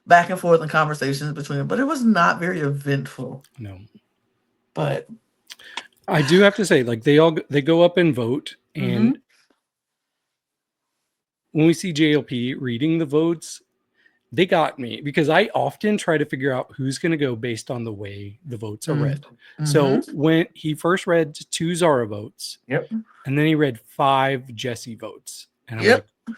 back and forth and conversations between them, but it was not very eventful. No. But I do have to say, like they go up and vote, and mm-hmm. when we see JLP reading the votes, they got me because I often try to figure out who's going to go based on the way the votes are read. Mm-hmm. So when he first read 2 Zara votes, Yep. and then he read 5 Jesse votes, and I'm like, Yep.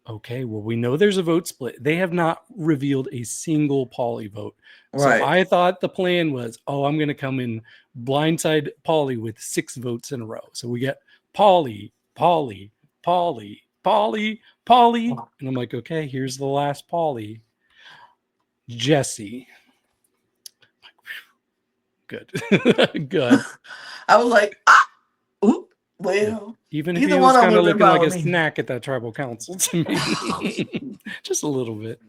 okay, well, we know there's a vote split. They have not revealed a single Polly vote. So Right. I thought the plan was, oh, I'm going to come in blindside Polly with 6 votes in a row. So we get Polly, Polly, Polly, Polly, Polly. And I'm like, okay, here's the last Polly. Jesse. Good. Good. I was like, ah, oop, Yeah. well, Even if either he one was of them kind would of have been looking fine like with a me. snack at that tribal council to me. Just a little bit.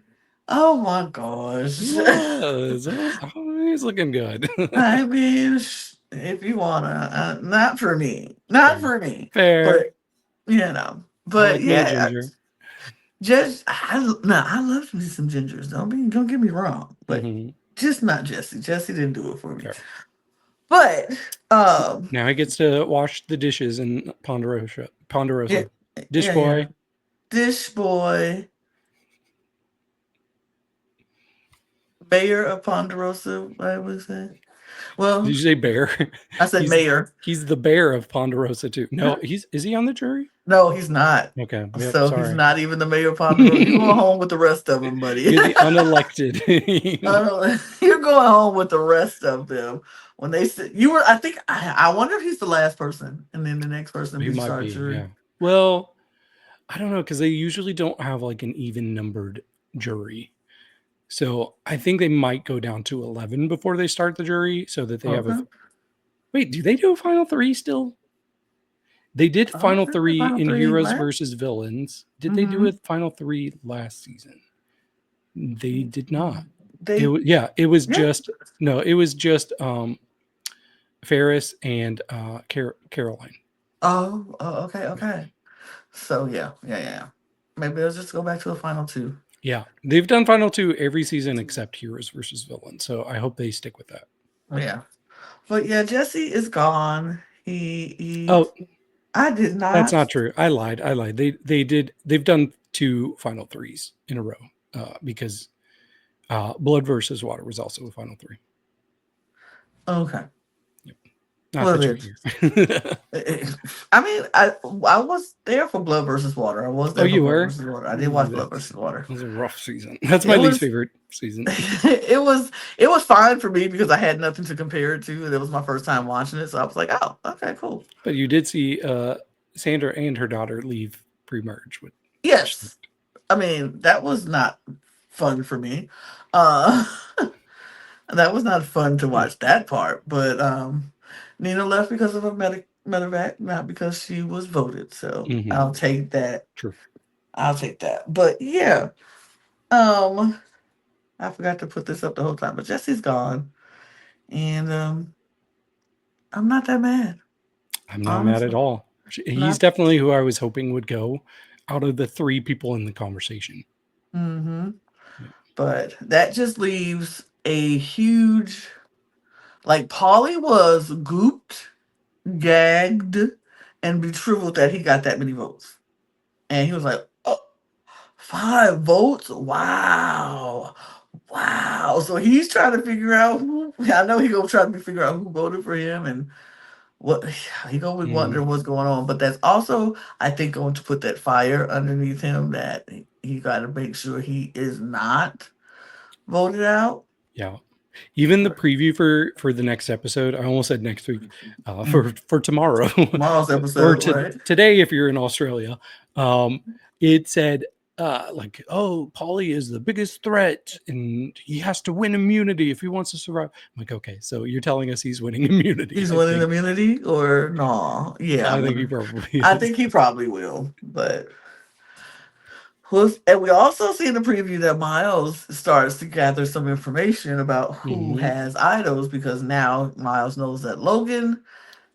Oh my He gosh. was. Oh, he's looking good. I mean, if you wanna, not for me, not Fair. for me, Fair. but you know, I but like me a yeah, ginger. just I love me some gingers. Don't get me wrong, but Mm-hmm. just not Jesse. Jesse didn't do it for me. Fair. But Now he gets to wash the dishes in Ponderosa. yeah, Ponderosa. Dish yeah, boy. Dish boy, mayor of Ponderosa. I would say. Did Well, you say bear? I said he's mayor. he's the bear of Ponderosa too. No, is he on the jury? No, he's not. Okay. Yep. So he's Sorry. not even the mayor of Ponderosa. You're going home with the rest of them, buddy. You're the unelected. You're going home with the rest of them. When they said you were, I think I wonder if he's the last person, and then the next person He be might our be. jury. Yeah. Well, I don't know because they usually don't have like an even numbered jury. So I think they might go down to 11 before they start the jury so that they have a. Okay. Wait, do they do a final 3 still? They did I final think the 3 final in three Heroes left. versus Villains. Did they do Mm-hmm. a final 3 last season? They did not. They It was yeah. just no, it was just Ferris and Caroline. Okay. So yeah. Maybe I'll just go back to the final 2. Yeah, they've done final 2 every season except Heroes versus Villains. So I hope they stick with that. Yeah, but yeah, Jesse is gone. He Oh, I did that's not. not true. I lied. They've done 2 final 3s in a row because Blood versus Water was also a final 3. Okay. Yep. Not Well, that you're here. I mean, I was there for Blood versus Water. I was Oh, there for you Blood were? versus Water. I did watch Ooh, Blood that versus Water. was a rough season. That's my It least was favorite season. it was fine for me because I had nothing to compare it to, and it was my first time watching it. So I was like, oh, okay, cool. But you did see Sandra and her daughter leave pre-merge. Yes, I mean that was not fun for me. Uh, that was not fun to watch that part. But Nina left because of a medevac, not because she was voted. So Mm-hmm. I'll take that. True. I'll take that. But yeah, um, I forgot to put this up the whole time. But Jesse's gone, and I'm not that mad. I'm not mad at Honestly, all. He's not. definitely who I was hoping would go out of the 3 people in the conversation. Mm-hmm. Yeah. But that just leaves a huge. Like Polly was gooped, gagged, and betrothed that he got that many votes, and he was like, "Oh, 5 votes! Wow!" So he's trying to figure out who. I know he gonna try to figure out who voted for him and what he gonna be Mm, wondering what's going on. But that's also, I think, going to put that fire underneath him that he got to make sure he is not voted out. yeah. Even the preview for the next episode, I almost said next week, for tomorrow Tomorrow's or episode, right? today if you're in Australia, it said like, oh, Paulie is the biggest threat and he has to win immunity if he wants to survive. I'm like, okay, so you're telling us he's winning immunity. He's I winning think. immunity or no? Yeah, I think he probably I is. think he probably will. But and we also see in the preview that Miles starts to gather some information about who Mm-hmm. has idols because now Miles knows that Logan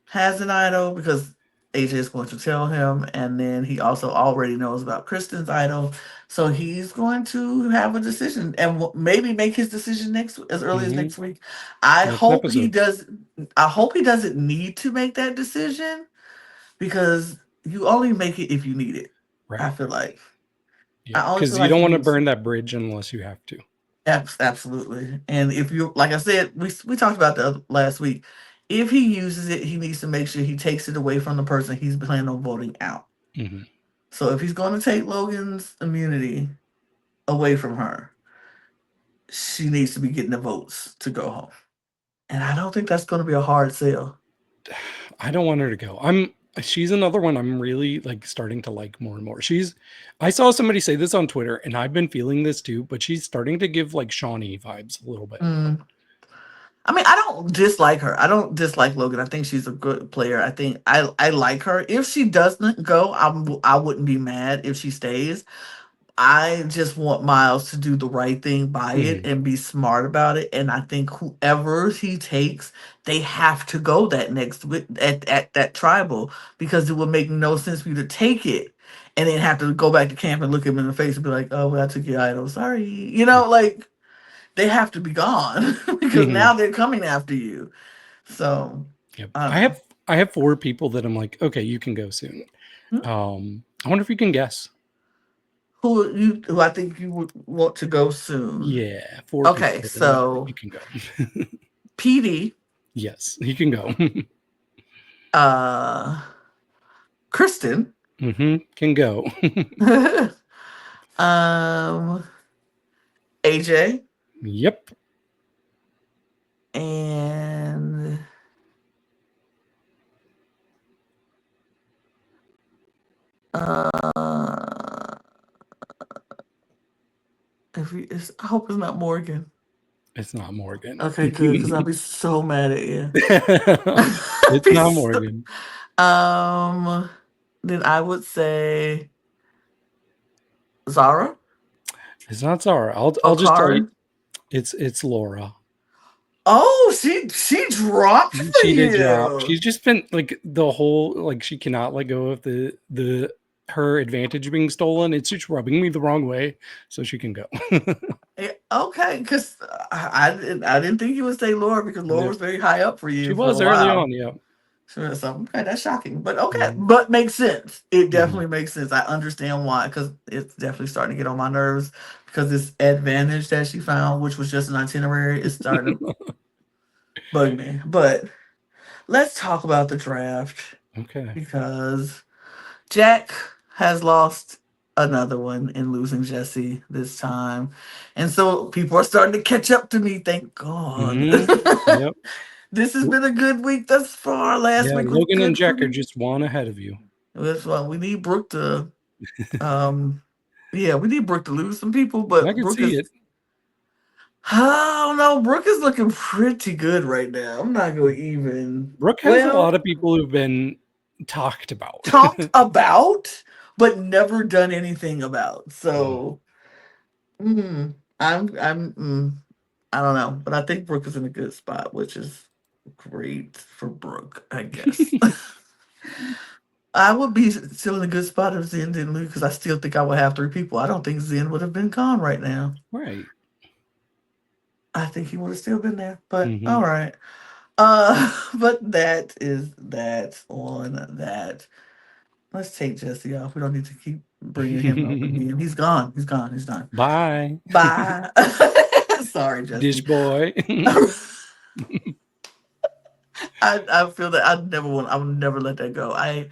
has an idol because AJ is going to tell him, and then he also already knows about Kristen's idol, so he's going to have a decision and maybe make his decision next as early as Hmm. next week. I Next hope he episode. does. I hope he doesn't need to make that decision because you only make it if you need it. I Right. feel like Yeah. I only feel Because you like don't he want to needs burn that bridge unless you have to. absolutely. And if you like I said, we talked about last week. If he uses it, he needs to make sure he takes it away from the person he's planning on voting out. Hmm. So if he's going to take Logan's immunity away from her, she needs to be getting the votes to go home. And I don't think that's going to be a hard sell. I don't want her to go. She's another one I'm really like starting to like more and more. I saw somebody say this on Twitter and I've been feeling this too, but she's starting to give like Shawnee vibes a little bit. Mm. I mean, I don't dislike her. I don't dislike Logan. I think she's a good player. I think I like her. If she doesn't go, I wouldn't be mad if she stays. I just want Miles to do the right thing by it Hmm. and be smart about it. And I think whoever he takes, they have to go that next week at that tribal because it would make no sense for you to take it and then have to go back to camp and look him in the face and be like, "Oh, well, I took your idol. Sorry." Yeah. Like they have to be gone because Hmm. now they're coming after you. So Yep. I I don't know. have I have four people that I'm like, okay, you can go soon. Hmm? I wonder if you can guess. Who I think you would want to go soon. Yeah, four people Okay, that I'm like, so you can go. PD, Yes, you can go. uh Kristen, Can go. um AJ, Yep. and uh I hope it's not Morgan. It's not Morgan. Okay, good, because I'll be so mad at you. It's Be not so- Morgan. um then I would say Zara It's not Zara. I'll or just tell you. Karen. It's Laura. Oh, she dropped for She did drop. you. She's just been like the whole like she cannot let go of the her advantage being stolen. It's just rubbing me the wrong way, so she can go. Okay, because I didn't think you would say Laura because Laura Yep. was very high up for She you for a was early while. on. Yeah. Sure, so okay, that's shocking, but okay, Mhm. but makes sense. It Mhm. definitely makes sense. I understand why because it's definitely starting to get on my nerves because this advantage that she found, which was just an itinerary, is starting to bug me. But let's talk about the draft Okay. because Jack has lost another one in losing Jesse this time. And so people are starting to catch up to me, thank God. Hmm. Yep. This has been a good week thus far. Last Yeah. week was Logan and good for Jack are me. just one ahead of you. That's why we need Brooke to um yeah, we need Brooke to lose some people, I but can Brooke see is it. I don't know. Brooke is looking pretty good right now. I'm not gonna even Brooke has a lot well of people who've been talked about. talked about, but never done anything about. Mhm. So I don't know, but I think Brooke is in a good spot, which is great for Brooke, I guess. I would be still in a good spot if Zen didn't lose because I still think I would have three people. I don't think Zen would have been gone right now. Right. I think he would have still been there, but Hmm. all right. But that is that on that. Let's take Jesse off. We don't need to keep bringing him up again. He's gone. He's gone. He's done. Bye, Bye. Sorry, dish Jesse. boy. I feel that I would never let that go. I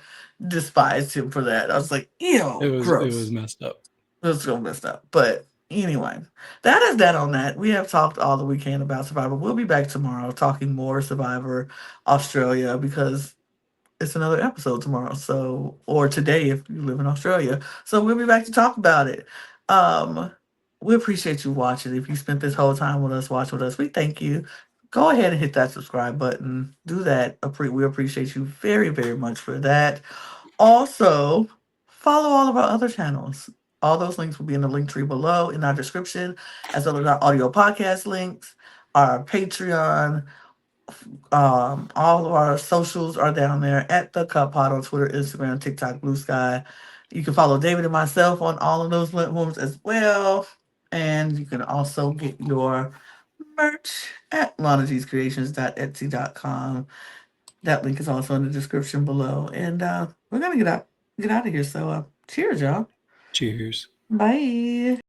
despised him for that. I was like, ew, It was gross. messed up. It was so messed up. But anyway, that is that on that. We have talked all that we can about Survivor. We'll be back tomorrow talking more Survivor Australia because it's another episode tomorrow. So or today if you live in Australia. So we'll be back to talk about it. Um we appreciate you watching. If you spent this whole time with us, watching with us, we thank you. Go ahead and hit that subscribe button. Do that. We appreciate you very, very much for that. Also, follow all of our other channels. All those links will be in the link tree below in our description, as well as our audio podcast links, our Patreon, All of our socials are down there at the Cup Pod on Twitter, Instagram, TikTok, Blue Sky. You can follow David and myself on all of those platforms as well. And you can also get your merch at lanagcreations.etsy.com. That link is also in the description below. And we're gonna get out of here. So cheers, y'all. Cheers. Bye.